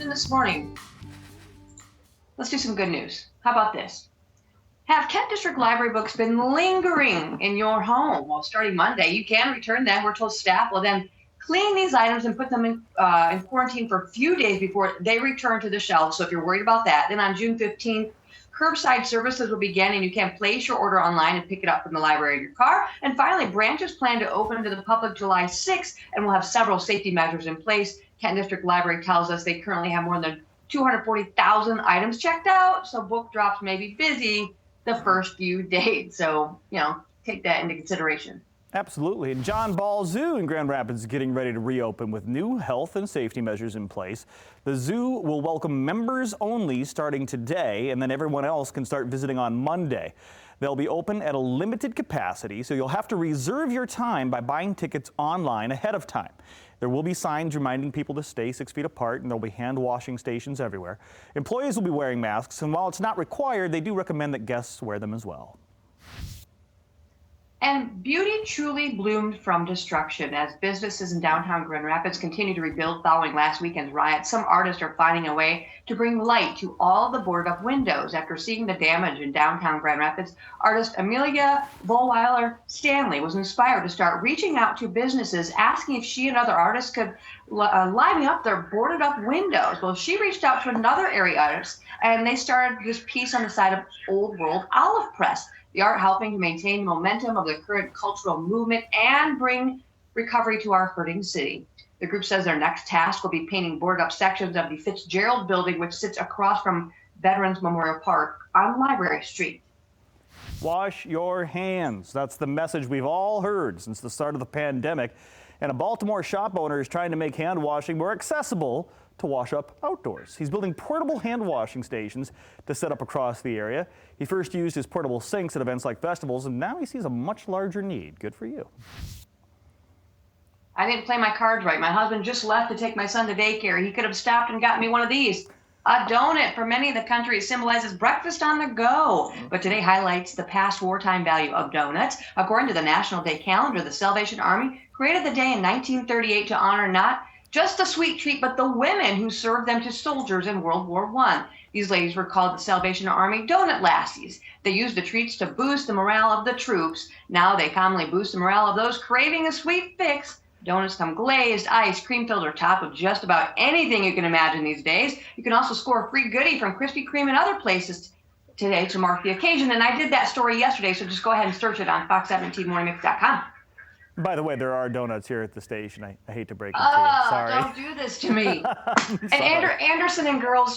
question this morning. Let's do some good news. How about this? Have Kent District Library books been lingering in your home? Well, starting Monday, you can return them. We're told staff will then clean these items and put them in quarantine for a few days before they return to the shelves. So if you're worried about that, then on June 15th, curbside services will begin, and you can place your order online and pick it up from the library in your car. And finally, branches plan to open to the public July 6th, and will have several safety measures in place. Kent District Library tells us they currently have more than 240,000 items checked out, so book drops may be busy the first few days. So, take that into consideration. Absolutely. And John Ball Zoo in Grand Rapids is getting ready to reopen with new health and safety measures in place. The zoo will welcome members only starting today, and then everyone else can start visiting on Monday. They'll be open at a limited capacity, so you'll have to reserve your time by buying tickets online ahead of time. There will be signs reminding people to stay 6 feet apart, and there'll be hand washing stations everywhere. Employees will be wearing masks, and while it's not required, they do recommend that guests wear them as well. And beauty truly bloomed from destruction as businesses in downtown Grand Rapids continue to rebuild following last weekend's riot. Some artists are finding a way to bring light to all the boarded up windows. After seeing the damage in downtown Grand Rapids, artist Amelia Volweiler Stanley was inspired to start reaching out to businesses, asking if she and other artists could liven up their boarded up windows. Well, she reached out to another area artist, and they started this piece on the side of Old World Olive Press. The art helping to maintain momentum of the current cultural movement and bring recovery to our hurting city. The group says their next task will be painting boarded up sections of the Fitzgerald building, which sits across from Veterans Memorial Park on Library Street. Wash your hands. That's the message we've all heard since the start of the pandemic. And a Baltimore shop owner is trying to make hand washing more accessible to wash up outdoors. He's building portable hand washing stations to set up across the area. He first used his portable sinks at events like festivals, and now he sees a much larger need. Good for you. I didn't play my cards right. My husband just left to take my son to daycare. He could have stopped and gotten me one of these. A donut. For many of the country, it symbolizes breakfast on the go. But today highlights the past wartime value of donuts. According to the National Day calendar, the Salvation Army created the day in 1938 to honor not just a sweet treat, but the women who served them to soldiers in World War I. These ladies were called the Salvation Army Donut Lassies. They used the treats to boost the morale of the troops. Now they commonly boost the morale of those craving a sweet fix. Donuts come glazed, iced, cream-filled, or topped with just about anything you can imagine these days. You can also score a free goodie from Krispy Kreme and other places today to mark the occasion. And I did that story yesterday, so just go ahead and search it on fox17morningmix.com. By the way, there are donuts here at the station. I hate to break it to you. Sorry. Don't do this to me. And Anderson and girls